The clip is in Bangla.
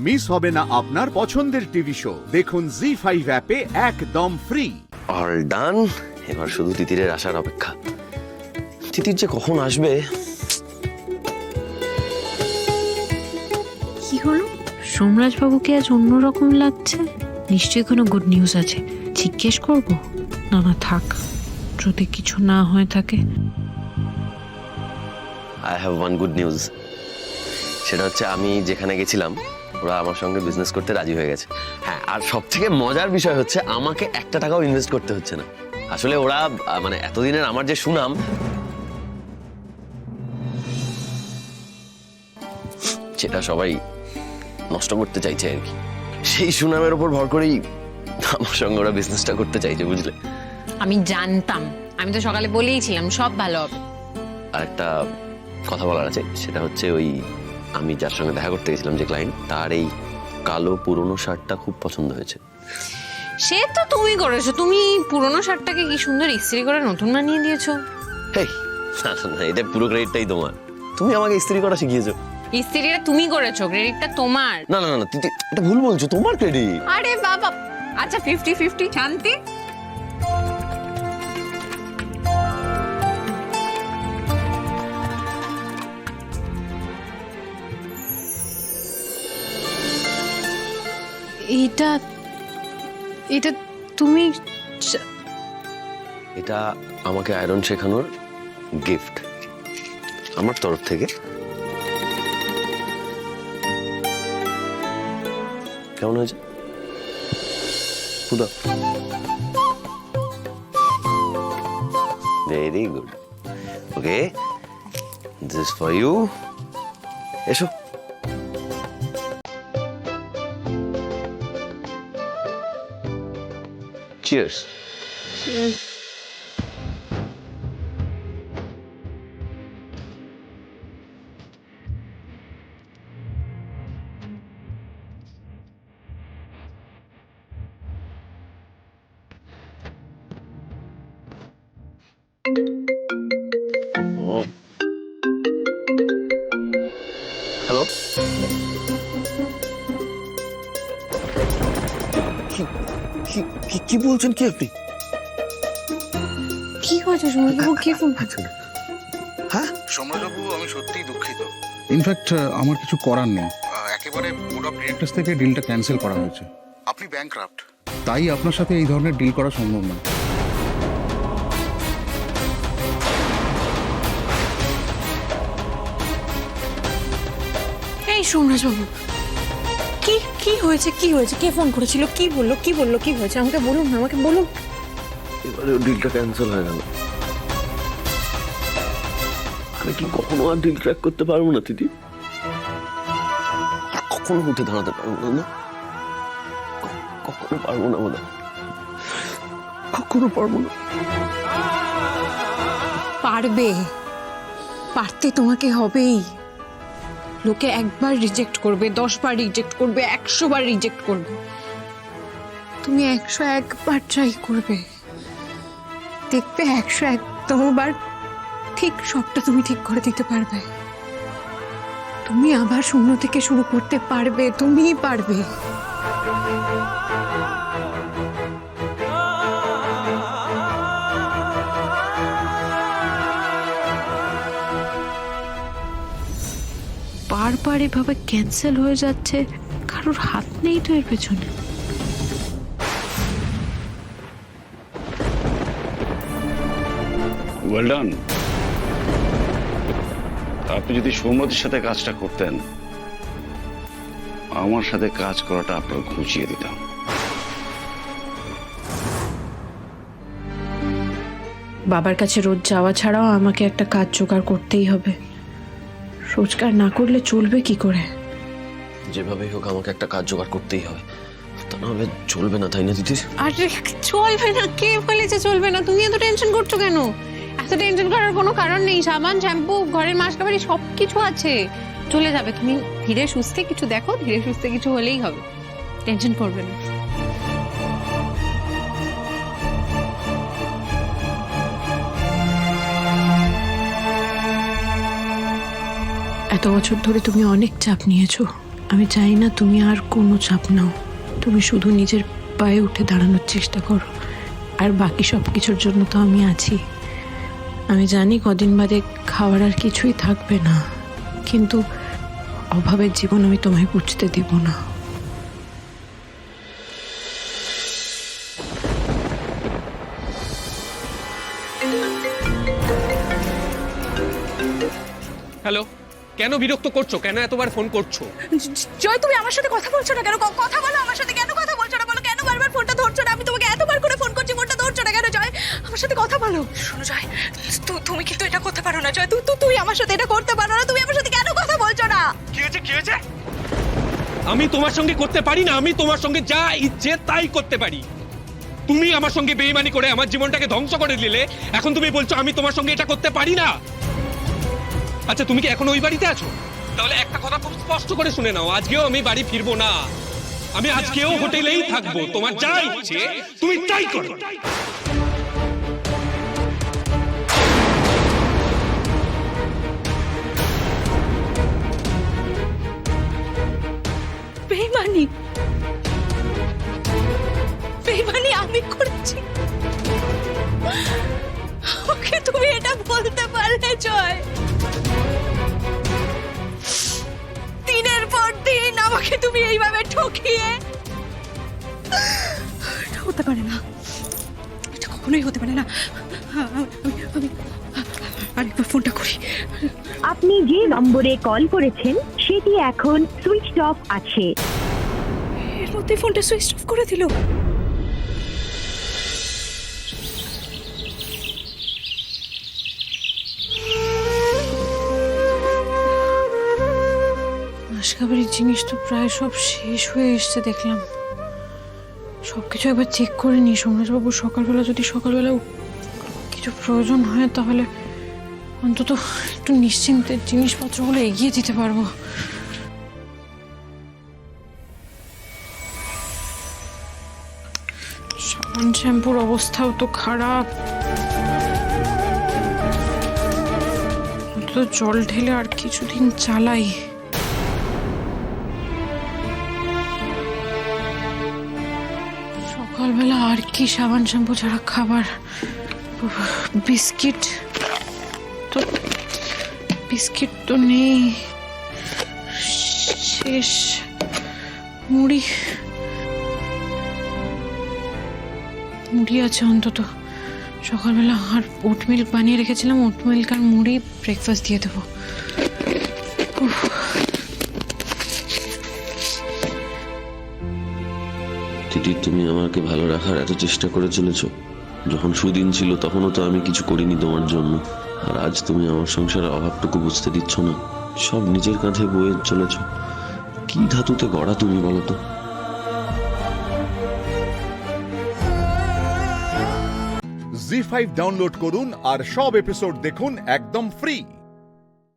মিস হবে না আপনার পছন্দের টিভি শো। দেখুন জি5 অ্যাপে একদম ফ্রি। All done. এবার শুধু তিতিরের আসার অপেক্ষা। তিতির যে কখন আসবে। কি হলো, সোমরাজ বাবুকে আজ অন্যরকম লাগছে। নিশ্চয়ই কোনো গুড নিউজ আছে। জিজ্ঞেস করব? না না থাক, যদি কিছু না হয়ে থাকে। I have one good news. সেটা হচ্ছে আমি যেখানে গেছিলাম ওরা আমার সঙ্গে বিজনেস করতে রাজি হয়ে গেছে। হ্যাঁ, আর সব থেকে মজার বিষয় হচ্ছে আমাকে 1 টাকাও ইনভেস্ট করতে হচ্ছে না। আসলে ওরা মানে এতদিনের আমার যে সুনাম, সেটা সবাই নষ্ট করতে চাইছে আর কি। সেই সুনামের উপর ভর করেই আমার সঙ্গে ওরা বিজনেসটা করতে চাইছে, বুঝলে? আমি জানতাম, আমি তো সকালে বলেইছিলাম সব ভালো হবে। আর একটা কথা বলার আছে, সেটা হচ্ছে ওই আমি যার সঙ্গে দেখা করতে গেছিলাম, যে ক্লায়েন্ট, তার এই কালো পুরনো শার্টটা খুব পছন্দ হয়েছে। সে তো তুমি করেছো, তুমি পুরনো শার্টটাকে কি সুন্দর ইস্ত্রি করে নতুন বানিয়ে দিয়েছো। হেই, না না না, এটা পুরো ক্রেডিটটাই তোমার। তুমি আমাকে ইস্ত্রি করা শিখিয়েছো। ইস্ত্রিটা তুমি করেছো, ক্রেডিটটা তোমার। না না না, তুই এটা ভুল বলছো, তোমার ক্রেডিট। আরে বাবা, আচ্ছা 50-50 শান্তি। এটা এটা তুমি এটা আমাকে আয়রন শেখানোর গিফট আমার তরফ থেকে। কেমন হয়েছে? Very good. Okay, this for you. এসো। চিয়ার্স। হ্যালো, কি বলছেন কি আপনি? কি হয়েছে সোমরাজবাবু, কে ফোন করছে? হ্যাঁ সোমরাজবাবু, আমি সত্যিই দুঃখিত। ইনফ্যাক্ট আমার কিছু করার নেই। একেবারে বোর্ড অফ ডিরেক্টরস থেকে ডিলটা ক্যান্সেল করা হয়েছে। আপনি ব্যাংকরাফট। তাই আপনার সাথে এই ধরনের ডিল করা সম্ভব না। এই সোমরাজবাবু, কি কি হয়েছে, কি হয়েছে? কে ফোন করেছিল? কি বললো, কি বললো, কি হয়েছে? আমাকে বলুন, আমাকে বলুন। এবারে ডিলটা ক্যান্সেল হয়ে গেল। আমি কি কখনো আর ডিল ক্র্যাক করতে পারবো না দিদি? আর কখনো উঠে দাঁড়াতে পারবো না। কখনো পারবো না, বলে কখনো পারবো না। পারবে, পারতে তোমাকে হবেই। লোকে একবার রিজেক্ট করবে, 10 বার রিজেক্ট করবে, 100 বার রিজেক্ট করবে। তুমি 101 বার ট্রাই করবে, দেখবে 101তম বার ঠিক সবটা তুমি ঠিক করে দিতে পারবে। তুমি আবার শূন্য থেকে শুরু করতে পারবে, তুমিই পারবে। বারবার এভাবে ক্যান্সেল হয়ে যাচ্ছে, কারোর হাত নেই তো এর পেছনে। Well done. আপনি যদি সৌম্যদের সাথে কাজটা করতেন, আমার সাথে কাজ করাটা আপনার ঘুচিয়ে দিতাম। বাবার কাছে রোজ যাওয়া ছাড়াও আমাকে একটা কাজ জোগাড় করতেই হবে। রোজগার না করলে চলবে কি করে? যেভাবেই হোক আমাকে একটা কাজ জোগাড় করতেই হবে, তা নাহলে চলবে না, তাই না দিদি? আরে চলবে না, কে বলেছে চলবে না? তুমি এত টেনশন করছো কেন? এত টেনশন করার কোনো কারণ নেই। সাবান, শ্যাম্পু, ঘরের মাসকাবারি সবকিছু আছে, চলে যাবে। তুমি ধীরে সুস্থে কিছু দেখো, ধীরে সুস্থে কিছু হলেই হবে, টেনশন করবে না। এত বছর ধরে তুমি অনেক চাপ নিয়েছো, আমি চাই না তুমি আর কোনো চাপ নাও। তুমি শুধু নিজের পায়ে উঠে দাঁড়ানোর চেষ্টা করো, আর বাকি সব কিছুর জন্য তো আমি আছি। আমি জানি কদিন বাদে খাওয়ার আর কিছুই থাকবে না, কিন্তু অভাবের জীবন আমি তোমায় বুঝতে দেব না। হ্যালো, কেন বিরক্ত করছো? কেন এতবার ফোন করছো? জয়, তুমি আমার সাথে কথা বলছো না কেন? কথা বলো আমার সাথে, কেন কথা বলছো না বলো? কেন বারবার ফোনটা ধরছো না? আমি তোমাকে এতবার করে ফোন করছি, ফোনটা ধরছো না কেন? জয়, আমার সাথে কথা বলো। শোনো জয়, তুমি কিন্তু এটা করতে পারো না। জয়, তুই আমার সাথে এটা করতে পারো না। তুমি আমার সাথে কেন কথা বলছো না? কি হয়েছে? আমি তোমার সঙ্গে করতে পারি না? আমি তোমার সঙ্গে যা ইচ্ছে তাই করতে পারি। তুমি আমার সঙ্গে বেইমানি করে আমার জীবনটাকে ধ্বংস করে দিলে, এখন তুমি বলছো আমি তোমার সঙ্গে এটা করতে পারি না? আচ্ছা, তুমি কি এখন ওই বাড়িতে আছো? তাহলে একটা কথা খুব স্পষ্ট করে শুনে নাও, আজকেও আমি বাড়ি ফিরবো না। আমি আজকেও হোটেলেই থাকবো। তোমার যা ইচ্ছে তুমি তাই করো। বেইমানি? বেইমানি আমি করেছি? ওকে তুমি এটা বলতে পারলে জয়? দিনের পর দিন আমাকে তুমি এইভাবে ঠকিয়ে। এটা হতে পারে না, এটা কখনোই হতে পারে না। আমি আরেকবার ফোনটা করি। আপনি যে নম্বরে কল করেছেন সেটি এখন সুইচড অফ আছে। এর মধ্যে ফোনটা সুইচ অফ করে দিল। আশকাবাড়ির জিনিস তো প্রায় সব শেষ হয়ে এসছে দেখলাম। সবকিছু একবার চেক করে নি। সোমরাজবাবু সকালবেলা যদি কিছু প্রয়োজন হয় তাহলে অন্তত একটু নিশ্চিন্তে জিনিসপত্রগুলো এগিয়ে দিতে পারবো। সাবান শ্যাম্পুর অবস্থাও তো খারাপ। অন্তত জল ঢেলে আর কিছুদিন চালাই। সকালবেলা আর কি সাবান শ্যাম্পু ছাড়া খাবার? বিস্কিট তো নেই, শেষ। মুড়ি আছে অন্তত। সকালবেলা আর ওট মিল্ক বানিয়ে রেখেছিলাম, ওট মিল্ক আর মুড়ি ব্রেকফাস্ট দিয়ে দেবো। দিদি, তুমি আমাকে ভালো রাখার এত চেষ্টা করে চলেছো। যখন সুদিন ছিল তখনও তো আমি কিছু করিনি তোমার জন্য, আর আজ তুমি আমার সংসারের অভাবটুকু বুঝতে দিচ্ছ না। সব নিজের কাঁধে বয়ে চলেছো। কি ধাতুতে গড়া তুমি বলো তো? জি5 ডাউনলোড করুন আর সব এপিসোড দেখুন একদম ফ্রি।